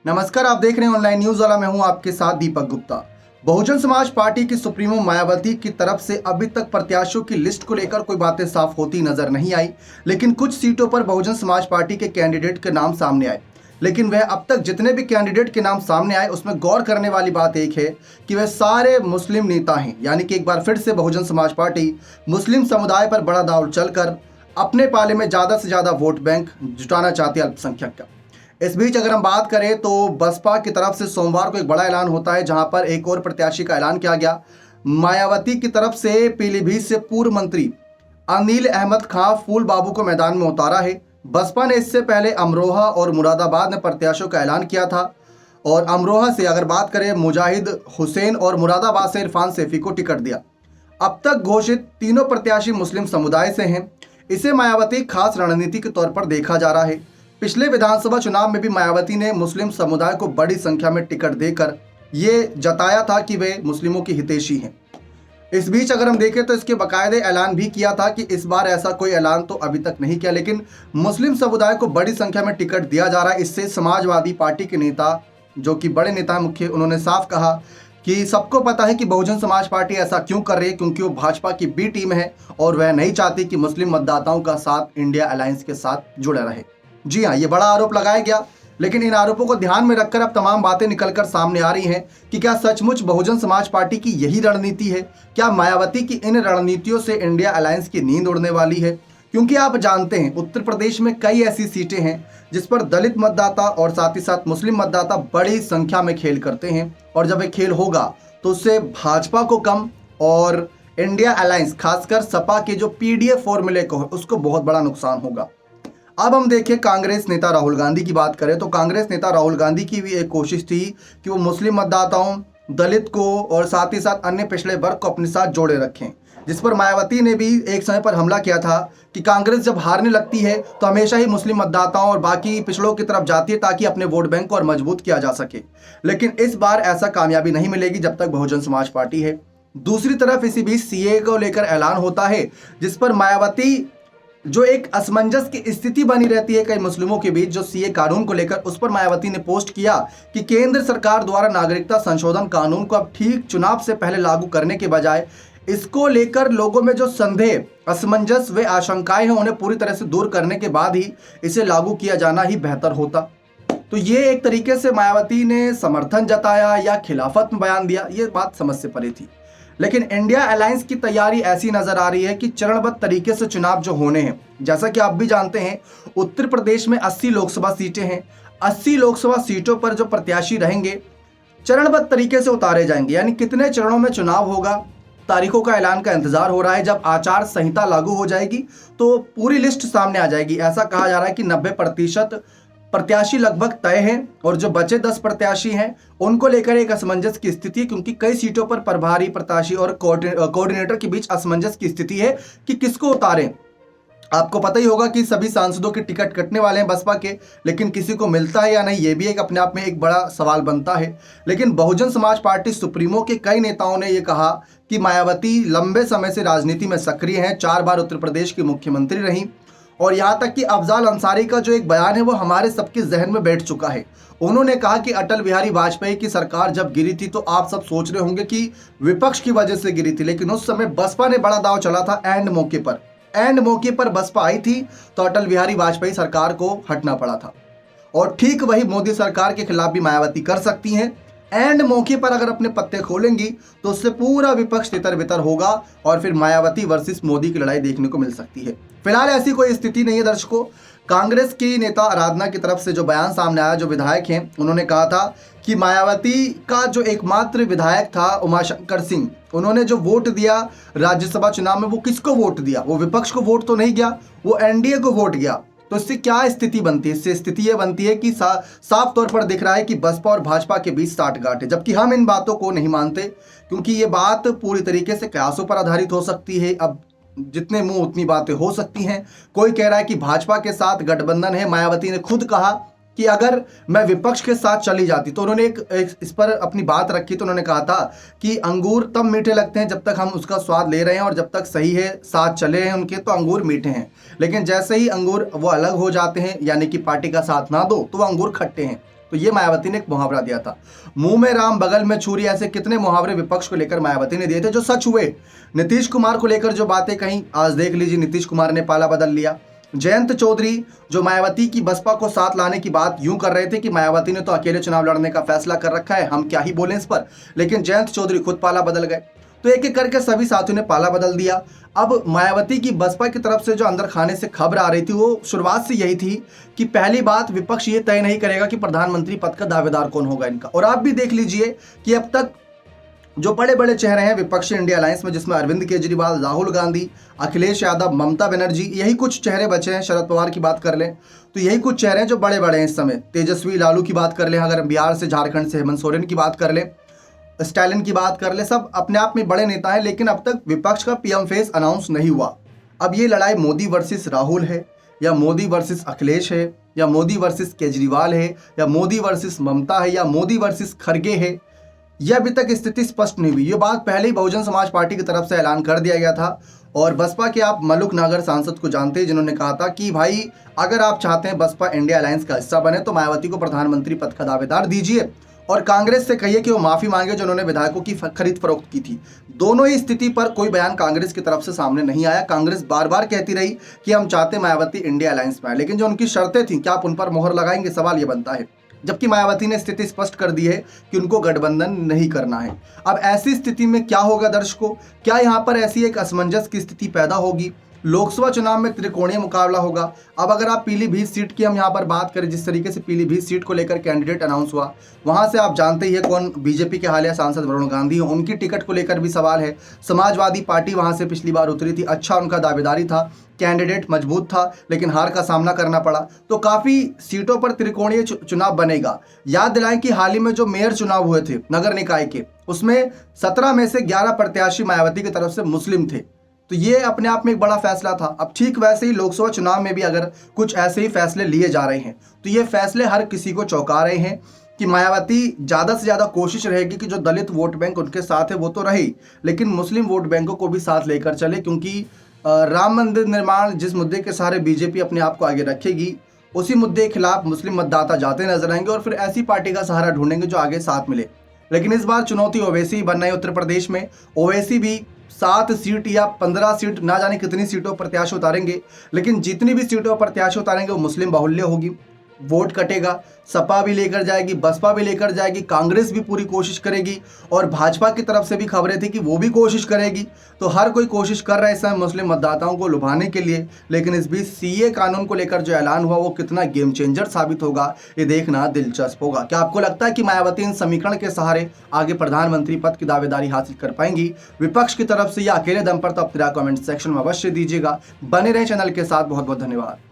नमस्कार, आप देख रहे हैं ऑनलाइन न्यूज वाला। मैं हूं आपके साथ दीपक गुप्ता। बहुजन समाज पार्टी की सुप्रीमो मायावती की तरफ से अभी तक प्रत्याशियों की लिस्ट को लेकर कोई बातें साफ होती नजर नहीं आई, लेकिन कुछ सीटों पर बहुजन समाज पार्टी के कैंडिडेट के नाम सामने आए। लेकिन वह अब तक जितने भी कैंडिडेट के नाम सामने आए उसमें गौर करने वाली बात एक है कि वह सारे मुस्लिम नेता हैं। यानी कि एक बार फिर से बहुजन समाज पार्टी मुस्लिम समुदाय पर बड़ा दांव चलकर अपने पाले में ज़्यादा से ज़्यादा वोट बैंक जुटाना चाहती है अल्पसंख्यक का। इस बीच अगर हम बात करें तो बसपा की तरफ से सोमवार को एक बड़ा ऐलान होता है, जहां पर एक और प्रत्याशी का ऐलान किया गया। मायावती की तरफ से पीलीभीत से पूर्व मंत्री अनिल अहमद खां फूल बाबू को मैदान में उतारा है। बसपा ने इससे पहले अमरोहा और मुरादाबाद में प्रत्याशियों का ऐलान किया था, और अमरोहा से अगर बात करें मुजाहिद हुसैन और मुरादाबाद से इरफान सैफी को टिकट दिया। अब तक घोषित तीनों प्रत्याशी मुस्लिम समुदाय से हैं। इसे मायावती खास रणनीति के तौर पर देखा जा रहा है। पिछले विधानसभा चुनाव में भी मायावती ने मुस्लिम समुदाय को बड़ी संख्या में टिकट देकर ये जताया था कि वे मुस्लिमों की हितैषी हैं। इस बीच अगर हम देखें तो इसके बाकायदे ऐलान भी किया था कि इस बार ऐसा कोई ऐलान तो अभी तक नहीं किया, लेकिन मुस्लिम समुदाय को बड़ी संख्या में टिकट दिया जा रहा है। इससे समाजवादी पार्टी के नेता, जो कि बड़े नेता हैं मुख्य, उन्होंने साफ कहा कि सबको पता है कि बहुजन समाज पार्टी ऐसा क्यों कर रही है, क्योंकि वो भाजपा की बी टीम है और वह नहीं चाहती कि मुस्लिम मतदाताओं का साथ इंडिया अलायंस के साथ जुड़ा रहे। जी हाँ, ये बड़ा आरोप लगाया गया, लेकिन इन आरोपों को ध्यान में रखकर अब तमाम बातें निकलकर सामने आ रही हैं कि क्या सचमुच बहुजन समाज पार्टी की यही रणनीति है? क्या मायावती की इन रणनीतियों से इंडिया अलायंस की नींद उड़ने वाली है? क्योंकि आप जानते हैं उत्तर प्रदेश में कई ऐसी सीटें हैं जिस पर दलित मतदाता और साथ ही साथ मुस्लिम मतदाता बड़ी संख्या में खेल करते हैं, और जब ये खेल होगा तो उससे भाजपा को कम और इंडिया अलायंस खासकर सपा के जो पीडीएफ फॉर्मूले को है उसको बहुत बड़ा नुकसान होगा। अब हम देखें कांग्रेस नेता राहुल गांधी की बात करें तो कांग्रेस नेता राहुल गांधी की भी एक कोशिश थी कि वो मुस्लिम मतदाताओं, दलित को और साथ ही साथ अन्य पिछड़े वर्ग को अपने साथ जोड़े रखें, जिस पर मायावती ने भी एक समय पर हमला किया था कि कांग्रेस जब हारने लगती है तो हमेशा ही मुस्लिम मतदाताओं और बाकी पिछड़ों की तरफ जाती है ताकि अपने वोट बैंक को और मजबूत किया जा सके। लेकिन इस बार ऐसा कामयाबी नहीं मिलेगी जब तक बहुजन समाज पार्टी है। दूसरी तरफ इसी बीच सीए को लेकर ऐलान होता है, जिस पर मायावती जो एक असमंजस की स्थिति बनी रहती है कई मुस्लिमों के बीच जो सीए कानून को लेकर, उस पर मायावती ने पोस्ट किया कि केंद्र सरकार द्वारा नागरिकता संशोधन कानून को अब ठीक चुनाव से पहले लागू करने के बजाय इसको लेकर लोगों में जो संदेह, असमंजस व आशंकाएं हैं उन्हें पूरी तरह से दूर करने के बाद ही इसे लागू किया जाना ही बेहतर होता। तो ये एक तरीके से मायावती ने समर्थन जताया या खिलाफत में बयान दिया, ये बात समझ से परे थी। लेकिन इंडिया अलायंस की तैयारी ऐसी नजर आ रही है कि चरणबद्ध तरीके से चुनाव जो होने हैं, जैसा कि आप भी जानते हैं उत्तर प्रदेश में 80 लोकसभा सीटें हैं। 80 लोकसभा सीटों पर जो प्रत्याशी रहेंगे चरणबद्ध तरीके से उतारे जाएंगे। यानी कितने चरणों में चुनाव होगा, तारीखों का ऐलान का इंतजार हो रहा है। जब आचार संहिता लागू हो जाएगी तो पूरी लिस्ट सामने आ जाएगी। ऐसा कहा जा रहा है कि 90% प्रत्याशी लगभग तय हैं, और जो बचे 10 प्रत्याशी हैं उनको लेकर एक असमंजस की स्थिति है, क्योंकि कई सीटों पर प्रभारी प्रत्याशी और कोऑर्डिनेटर के बीच असमंजस की स्थिति है कि किसको उतारें। आपको पता ही होगा कि सभी सांसदों के टिकट कटने वाले हैं बसपा के, लेकिन किसी को मिलता है या नहीं ये भी एक अपने आप में एक बड़ा सवाल बनता है। लेकिन बहुजन समाज पार्टी सुप्रीमो के कई नेताओं ने यह कहा कि मायावती लंबे समय से राजनीति में सक्रिय हैं, 4 बार उत्तर प्रदेश की मुख्यमंत्री रहीं, और यहाँ तक कि अफजाल अंसारी का जो एक बयान है वो हमारे सबके जहन में बैठ चुका है। उन्होंने कहा कि अटल बिहारी वाजपेयी की सरकार जब गिरी थी तो आप सब सोच रहे होंगे कि विपक्ष की वजह से गिरी थी, लेकिन उस समय बसपा ने बड़ा दांव चला था। एंड मौके पर बसपा आई थी तो अटल बिहारी वाजपेयी सरकार को हटना पड़ा था, और ठीक वही मोदी सरकार के खिलाफ भी मायावती कर सकती हैं। एंड मौके पर अगर अपने पत्ते खोलेंगी तो उससे पूरा विपक्ष तितर बितर होगा और फिर मायावती वर्सेस मोदी की लड़ाई देखने को मिल सकती है। फिलहाल ऐसी कोई स्थिति नहीं है दर्शकों। कांग्रेस की नेता आराधना की तरफ से जो बयान सामने आया, जो विधायक हैं उन्होंने कहा था कि मायावती का जो एकमात्र विधायक था उमाशंकर सिंह, उन्होंने जो वोट दिया राज्यसभा चुनाव में वो किसको वोट दिया? वो विपक्ष को वोट तो नहीं गया, वो एनडीए को वोट गया। तो इससे क्या स्थिति बनती है? इससे स्थिति ये बनती है कि साफ तौर पर दिख रहा है कि बसपा और भाजपा के बीच साठगांठ है, जबकि हम इन बातों को नहीं मानते, क्योंकि ये बात पूरी तरीके से कयासों पर आधारित हो सकती है। अब जितने मुंह उतनी बातें हो सकती हैं। कोई कह रहा है कि भाजपा के साथ गठबंधन है। मायावती ने खुद कहा कि अगर मैं विपक्ष के साथ चली जाती, तो उन्होंने एक इस पर अपनी बात रखी। तो उन्होंने कहा था कि अंगूर तब मीठे लगते हैं जब तक हम उसका स्वाद ले रहे हैं, और जब तक सही है साथ चले हैं उनके तो अंगूर मीठे हैं, लेकिन जैसे ही अंगूर वो अलग हो जाते हैं यानी कि पार्टी का साथ ना दो तो वो अंगूर खट्टे हैं। तो ये मायावती ने एक मुहावरा दिया था। मुंह में राम बगल में छुरी, ऐसे कितने मुहावरे विपक्ष को लेकर मायावती ने दिए थे जो सच हुए। नीतीश कुमार को लेकर जो बातें कहीं, आज देख लीजिए नीतीश कुमार ने पाला बदल लिया। जयंत चौधरी जो मायावती की बसपा को साथ लाने की बात यूं कर रहे थे कि मायावती ने तो अकेले चुनाव लड़ने का फैसला कर रखा है, हम क्या ही बोलें इस पर, लेकिन जयंत चौधरी खुद पाला बदल गए। तो एक एक करके सभी साथियों ने पाला बदल दिया। अब मायावती की बसपा की तरफ से जो अंदर खाने से खबर आ रही थी वो शुरुआत से यही थी कि पहली बात, विपक्ष ये तय नहीं करेगा कि प्रधानमंत्री पद का दावेदार कौन होगा इनका। और आप भी देख लीजिए कि अब तक जो बड़े बड़े चेहरे हैं विपक्षी इंडिया अलायंस में, जिसमें अरविंद केजरीवाल, राहुल गांधी, अखिलेश यादव, ममता बनर्जी, यही कुछ चेहरे बचे हैं। शरद पवार की बात कर लें तो यही कुछ चेहरे हैं जो बड़े बड़े हैं इस समय। तेजस्वी लालू की बात कर लें, अगर बिहार से, झारखंड से हेमंत सोरेन की बात कर लें, स्टालिन की बात कर ले, सब अपने आप में बड़े नेता हैं, लेकिन अब तक विपक्ष का पीएम फेस अनाउंस नहीं हुआ। अब ये लड़ाई मोदी वर्सेस राहुल है, या मोदी वर्सेस अखिलेश है, या मोदी वर्सेस केजरीवाल है, या मोदी वर्सेस ममता है, या मोदी वर्सेस खरगे है, यह अभी तक स्थिति स्पष्ट नहीं हुई। ये बात पहले ही बहुजन समाज पार्टी की तरफ से ऐलान कर दिया गया था। और बसपा के आप मलुक नागर सांसद को जानते हैं, जिन्होंने कहा था कि भाई अगर आप चाहते हैं बसपा इंडिया अलायंस का हिस्सा बने तो मायावती को प्रधानमंत्री पद का दावेदार दीजिए, और कांग्रेस से कहिए कि वो माफी मांगे जो उन्होंने विधायकों की खरीद फरोख्त की थी। दोनों ही स्थिति पर कोई बयान कांग्रेस की तरफ से सामने नहीं आया। कांग्रेस बार बार कहती रही कि हम चाहते मायावती इंडिया अलायंस में आए, लेकिन जो उनकी शर्तें थी, क्या आप उन पर मोहर लगाएंगे, सवाल ये बनता है। जबकि मायावती ने स्थिति स्पष्ट कर दी है कि उनको गठबंधन नहीं करना है। अब ऐसी स्थिति में क्या होगा दर्शकों, क्या यहाँ पर ऐसी एक असमंजस की स्थिति पैदा होगी? लोकसभा चुनाव में त्रिकोणीय मुकाबला होगा। अब अगर आप पीलीभीत सीट की हम यहाँ पर बात करें, जिस तरीके से पीलीभीत सीट को लेकर कैंडिडेट अनाउंस हुआ, वहाँ से आप जानते ही है कौन बीजेपी के हालिया सांसद वरुण गांधी हैं, उनकी टिकट को लेकर भी सवाल है। समाजवादी पार्टी वहाँ से पिछली बार उतरी थी, अच्छा उनका दावेदारी था, कैंडिडेट मजबूत था, लेकिन हार का सामना करना पड़ा। तो काफ़ी सीटों पर त्रिकोणीय चुनाव बनेगा। याद दिलाएं कि हाल ही में जो मेयर चुनाव हुए थे नगर निकाय के, उसमें 17 में से 11 प्रत्याशी मायावती की तरफ से मुस्लिम थे। तो ये अपने आप में एक बड़ा फैसला था। अब ठीक वैसे ही लोकसभा चुनाव में भी अगर कुछ ऐसे ही फैसले लिए जा रहे हैं तो ये फैसले हर किसी को चौंका रहे हैं कि मायावती ज़्यादा से ज़्यादा कोशिश रहेगी कि जो दलित वोट बैंक उनके साथ है वो तो रहे, लेकिन मुस्लिम वोट बैंकों को भी साथ लेकर चले, क्योंकि राम मंदिर निर्माण जिस मुद्दे के सहारे बीजेपी अपने आप को आगे रखेगी, उसी मुद्दे के खिलाफ मुस्लिम मतदाता जाते नजर आएंगे और फिर ऐसी पार्टी का सहारा ढूंढेंगे जो आगे साथ मिले। लेकिन इस बार चुनौती ओवैसी ही बनना है। उत्तर प्रदेश में ओवैसी भी 7 सीट या 15 सीट, ना जाने कितनी सीटों पर प्रत्याशी उतारेंगे, लेकिन जितनी भी सीटों पर प्रत्याशी उतारेंगे वो मुस्लिम बाहुल्य होगी। वोट कटेगा, सपा भी लेकर जाएगी, बसपा भी लेकर जाएगी, कांग्रेस भी पूरी कोशिश करेगी, और भाजपा की तरफ से भी खबरें थी कि वो भी कोशिश करेगी। तो हर कोई कोशिश कर रहा है इस समय मुस्लिम मतदाताओं को लुभाने के लिए। लेकिन इस बीच सीए कानून को लेकर जो ऐलान हुआ वो कितना गेम चेंजर साबित होगा, ये देखना दिलचस्प होगा। क्या आपको लगता है कि मायावती इन समीकरण के सहारे आगे प्रधानमंत्री पद की दावेदारी हासिल कर पाएंगी विपक्ष की तरफ से, या अकेले दम पर? तो आप कमेंट सेक्शन में अवश्य दीजिएगा। बने रहे चैनल के साथ। बहुत बहुत धन्यवाद।